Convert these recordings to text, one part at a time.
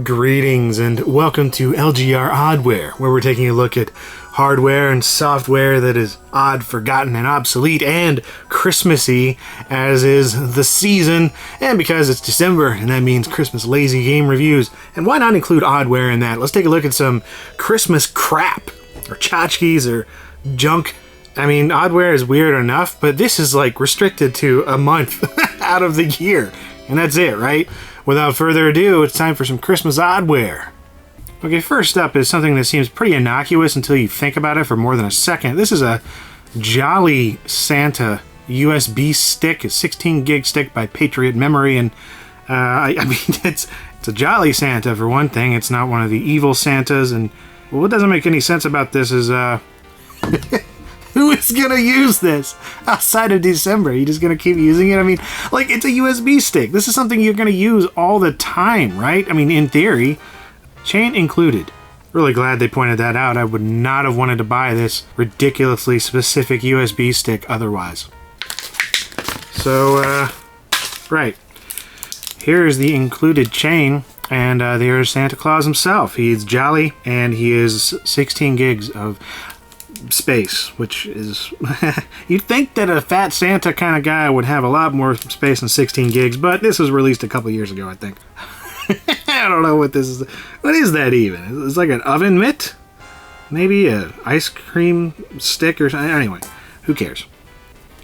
Greetings and welcome to LGR Oddware, where we're taking a look at hardware and software that is odd, forgotten, and obsolete, and Christmassy, as is the season, and because it's December, and that means Christmas lazy game reviews. And why not include oddware in that? Let's take a look at some Christmas crap, or tchotchkes, or junk. I mean, oddware is weird enough, but this is like restricted to a month out of the year, and that's it, right? Without further ado, it's time for some Christmas oddware. Okay, first up is something that seems pretty innocuous until you think about it for more than a second. This is a Jolly Santa USB stick, a 16 gig stick by Patriot Memory, and I mean, it's a Jolly Santa for one thing. It's not one of the evil Santas, and what doesn't make any sense about this is, who is gonna use this outside of December? Are you just gonna keep using it? I mean, like, it's a USB stick. This is something you're gonna use all the time, right? I mean, in theory, chain included. Really glad they pointed that out. I would not have wanted to buy this ridiculously specific USB stick otherwise. So, right. Here's the included chain, and there's Santa Claus himself. He's jolly, and he is 16 gigs of space, which is you'd think that a fat Santa kind of guy would have a lot more space than 16 gigs, but this was released a couple years ago, I think. I don't know what this is. What is that even? It's like an oven mitt? Maybe an ice cream stick or something? Anyway, who cares?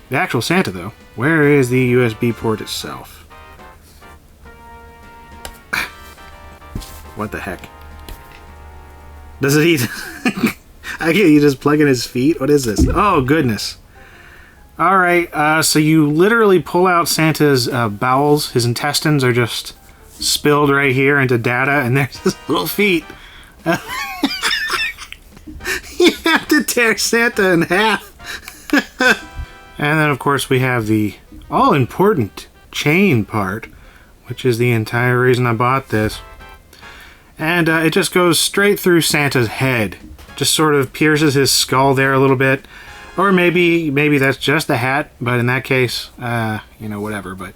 The actual Santa, though, where is the USB port itself? What the heck? Does it eat? You just plug in his feet? What is this? Oh, goodness. Alright, so you literally pull out Santa's bowels. His intestines are just spilled right here into data, and there's his little feet. You have to tear Santa in half. And then, of course, we have the all-important chain part, which is the entire reason I bought this. And it just goes straight through Santa's head. Just sort of pierces his skull there a little bit. Or maybe that's just a hat, but in that case, whatever, but...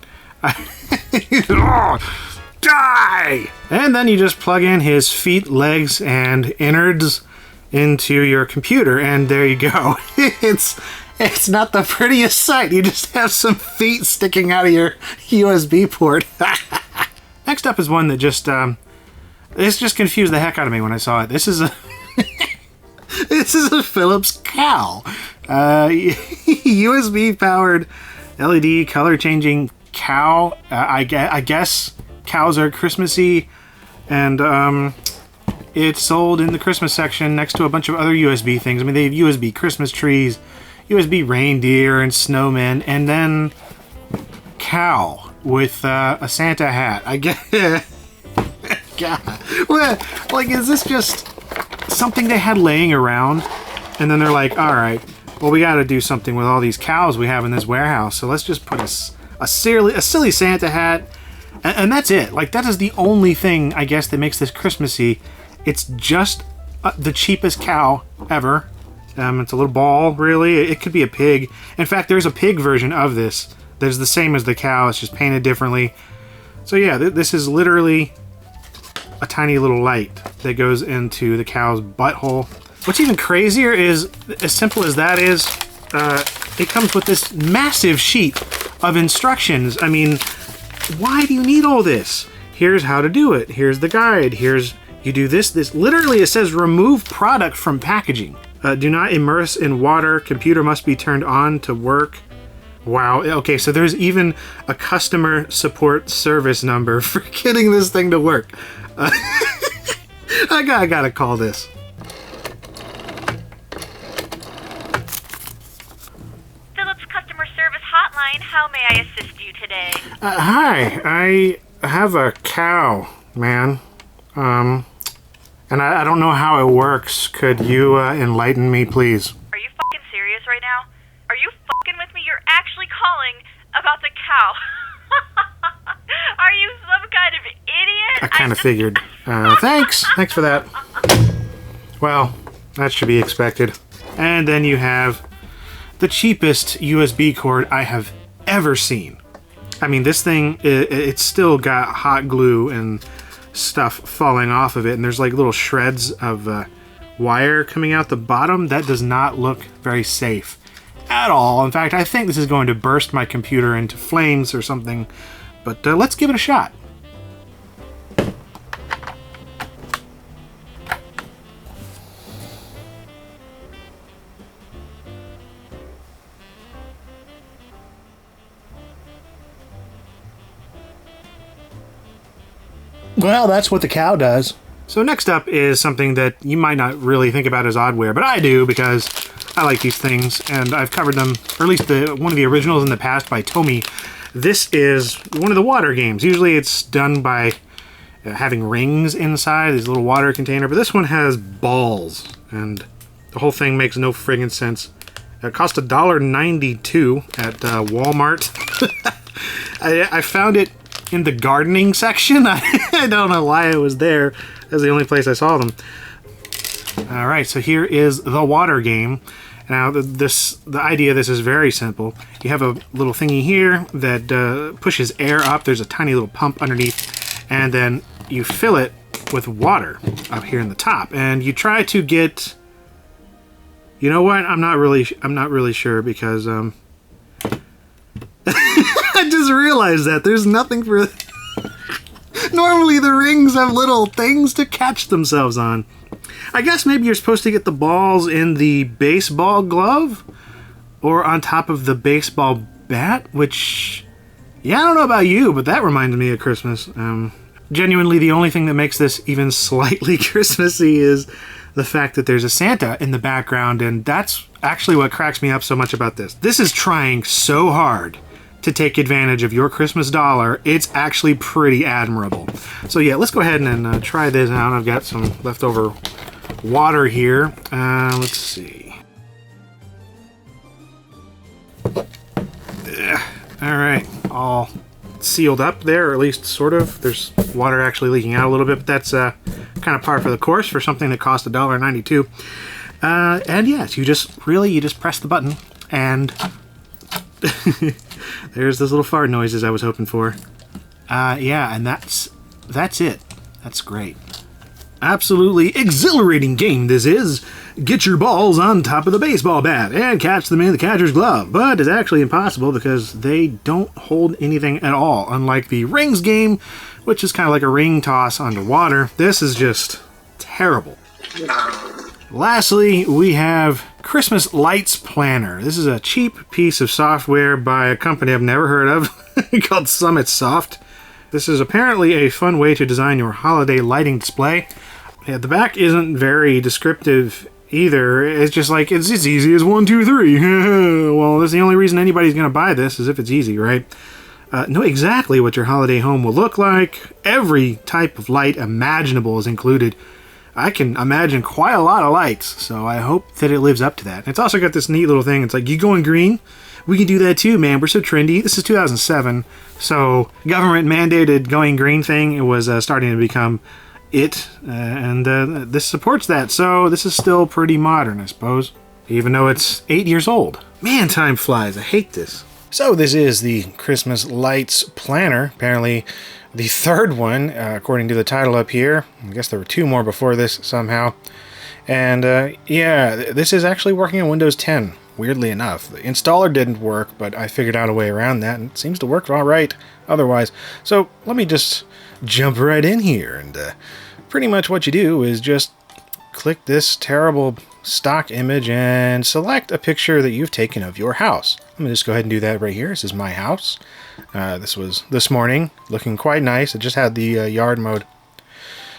Die! And then you just plug in his feet, legs, and innards into your computer, and there you go. It's not the prettiest sight. You just have some feet sticking out of your USB port. Next up is one that just... this just confused the heck out of me when I saw it. This is a... This is a Philips cow. USB-powered LED color-changing cow. I guess cows are Christmassy, and it's sold in the Christmas section next to a bunch of other USB things. I mean, they have USB Christmas trees, USB reindeer and snowmen, and then cow with a Santa hat. I guess. God. Well, like, is this just something they had laying around, and then they're like, all right, well, we got to do something with all these cows we have in this warehouse, so let's just put a silly Santa hat, and that's it. Like, that is the only thing, I guess, that makes this Christmassy. It's just the cheapest cow ever. It's a little ball, really. It could be a pig. In fact, there's a pig version of this that is the same as the cow. It's just painted differently. So yeah, this is literally a tiny little light that goes into the cow's butthole. What's even crazier is, as simple as that is, it comes with this massive sheet of instructions. I mean, why do you need all this? Here's how to do it. Here's the guide. Here's, you do this. Literally, it says remove product from packaging. Do not immerse in water. Computer must be turned on to work. Wow. Okay, so there's even a customer support service number for getting this thing to work. I gotta call this. Philips Customer Service Hotline, how may I assist you today? Hi, I have a cow, man. And I don't know how it works. Could you enlighten me, please? Are you fucking serious right now? Are you fucking with me? You're actually calling about the cow. Are you some kind of idiot? I kind of figured. Thanks for that. Well, that should be expected. And then you have the cheapest USB cord I have ever seen. I mean, this thing, it's still got hot glue and stuff falling off of it, and there's like little shreds of wire coming out the bottom. That does not look very safe at all. In fact, I think this is going to burst my computer into flames or something, but let's give it a shot. Well, that's what the cow does. So next up is something that you might not really think about as oddware, but I do because I like these things, and I've covered them, or at least one of the originals in the past by Tomy. This is one of the water games. Usually it's done by having rings inside, this little water container, but this one has balls, and the whole thing makes no friggin' sense. It cost $1.92 at Walmart. I found it in the gardening section. I don't know why it was there. That's the only place I saw them. All right, so here is the water game. Now, the idea of this is very simple. You have a little thingy here that pushes air up. There's a tiny little pump underneath, and then you fill it with water up here in the top, and you try to get. You know what? I'm not really sure because I just realized that there's nothing for. Normally the rings have little things to catch themselves on. I guess maybe you're supposed to get the balls in the baseball glove or on top of the baseball bat, which, yeah, I don't know about you, but that reminded me of Christmas. Genuinely, the only thing that makes this even slightly Christmassy is the fact that there's a Santa in the background, and that's actually what cracks me up so much about this. This is trying so hard to take advantage of your Christmas dollar. It's actually pretty admirable. So yeah, let's go ahead and try this out. I've got some leftover water here. Let's see. All right, all sealed up there, or at least sort of. There's water actually leaking out a little bit, but that's kind of par for the course for something that cost $1.92. And yes, you just press the button, and there's those little fart noises I was hoping for. Yeah, and that's it. That's great. Absolutely exhilarating game this is. Get your balls on top of the baseball bat and catch them in the catcher's glove. But it's actually impossible because they don't hold anything at all. Unlike the rings game, which is kind of like a ring toss underwater. This is just terrible. Lastly, we have Christmas Lights Planner. This is a cheap piece of software by a company I've never heard of called Summit Soft. This is apparently a fun way to design your holiday lighting display. Yeah, the back isn't very descriptive either. It's just like, it's as easy as 1, 2, 3. Well, that's the only reason anybody's going to buy this, is if it's easy, right? Know exactly what your holiday home will look like. Every type of light imaginable is included. I can imagine quite a lot of lights, so I hope that it lives up to that. It's also got this neat little thing. It's like, you going green? We can do that too, man. We're so trendy. This is 2007, so government mandated going green thing, it was starting to become it, and this supports that, so this is still pretty modern, I suppose, even though it's 8 years old. Man, time flies. I hate this. So this is the Christmas Lights Planner, apparently the third one, according to the title up here. I guess there were 2 more before this somehow. And yeah, this is actually working on Windows 10, weirdly enough. The installer didn't work, but I figured out a way around that, and it seems to work all right otherwise. So let me just jump right in here, and pretty much what you do is just click this terrible stock image and select a picture that you've taken of your house. I'm going to just go ahead and do that right here. This is my house. This was this morning, looking quite nice. It just had the yard mode.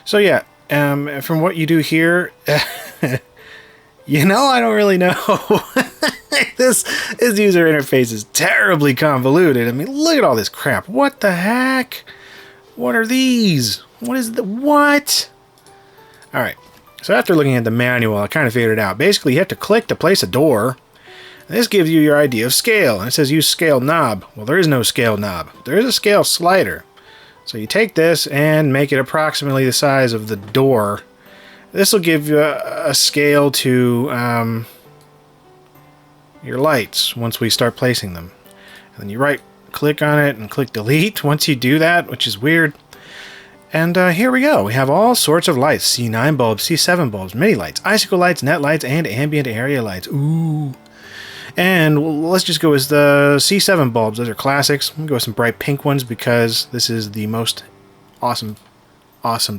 So yeah, from what you do here, you know, I don't really know. This user interface is terribly convoluted. I mean, look at all this crap. What the heck? What are these? What? All right. So after looking at the manual, I kind of figured it out. Basically, you have to click to place a door. This gives you your idea of scale. And it says use scale knob. Well, there is no scale knob. There is a scale slider. So you take this and make it approximately the size of the door. This will give you a scale to your lights once we start placing them. And then you right click on it and click delete once you do that, which is weird. And here we go. We have all sorts of lights. C9 bulbs, C7 bulbs, mini lights, icicle lights, net lights, and ambient area lights. Ooh. And let's just go with the C7 bulbs. Those are classics. I'm going to go with some bright pink ones because this is the most awesome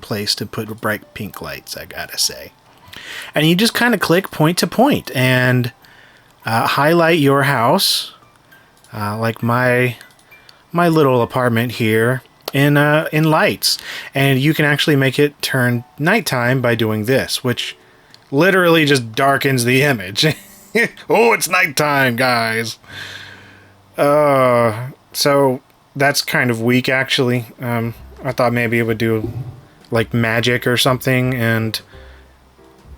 place to put bright pink lights, I gotta say. And you just kind of click point to point and highlight your house, like my little apartment here, in lights. And you can actually make it turn nighttime by doing this, which literally just darkens the image. Oh, it's nighttime, guys. So that's kind of weak, actually. I thought maybe it would do like magic or something and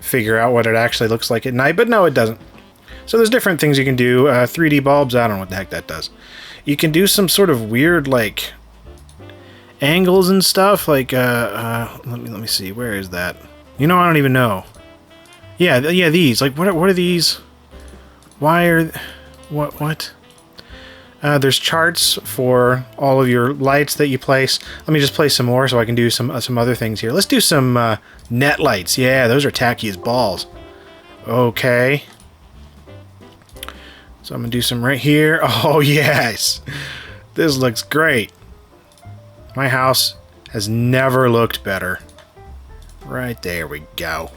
figure out what it actually looks like at night, but no, it doesn't. So there's different things you can do. 3D bulbs, I don't know what the heck that does. You can do some sort of weird, like, angles and stuff, like, let me see, where is that? You know, I don't even know. Yeah, these, like, what are these? Why are, what? There's charts for all of your lights that you place. Let me just place some more so I can do some other things here. Let's do some net lights. Yeah, those are tacky as balls. Okay. So I'm going to do some right here. Oh, yes. This looks great. My house has never looked better. Right there we go.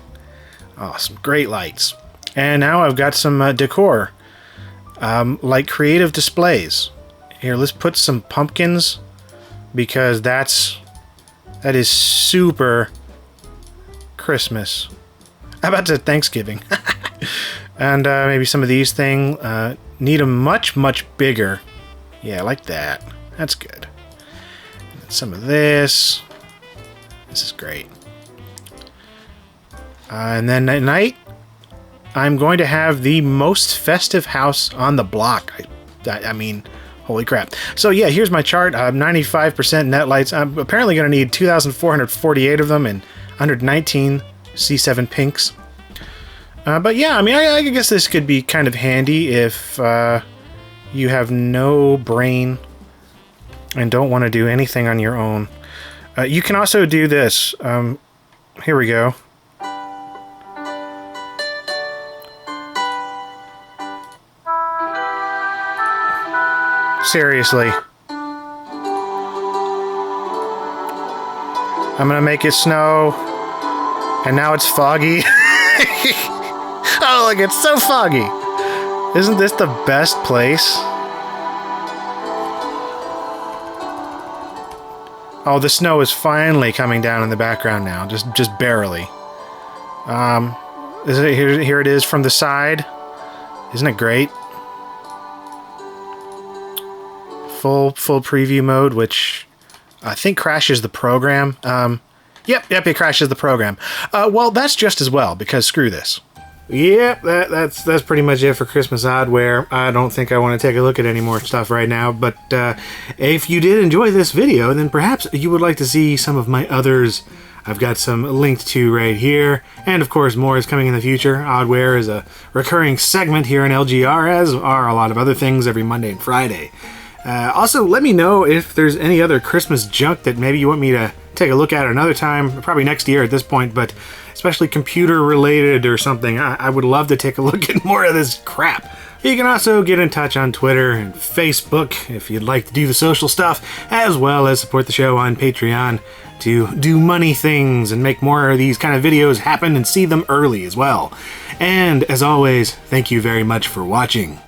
Awesome. Great lights. And now I've got some decor. Like creative displays. Here, let's put some pumpkins because that is super Christmas. How about the Thanksgiving? And maybe some of these things need them much bigger. Yeah, like that. That's good. Some of this. This is great. And then at night, I'm going to have the most festive house on the block. I mean, holy crap. So yeah, here's my chart. 95% net lights. I'm apparently going to need 2,448 of them and 119 C7 pinks. But yeah, I mean, I guess this could be kind of handy if you have no brain and don't want to do anything on your own. You can also do this. Here we go. Seriously. I'm gonna make it snow. And now it's foggy. Oh, look, it's so foggy. Isn't this the best place? Oh, the snow is finally coming down in the background now. Just barely. Here it is from the side. Isn't it great? Full preview mode, which I think crashes the program. Yep, it crashes the program. Well, that's just as well, because screw this. Yep, that's pretty much it for Christmas Oddware. I don't think I want to take a look at any more stuff right now, but if you did enjoy this video, then perhaps you would like to see some of my others. I've got some linked to right here, and of course more is coming in the future. Oddware is a recurring segment here in LGR, as are a lot of other things every Monday and Friday. Also, let me know if there's any other Christmas junk that maybe you want me to take a look at another time, probably next year at this point, but especially computer related or something. I would love to take a look at more of this crap. You can also get in touch on Twitter and Facebook if you'd like to do the social stuff, as well as support the show on Patreon to do money things and make more of these kind of videos happen and see them early as well. And as always, thank you very much for watching.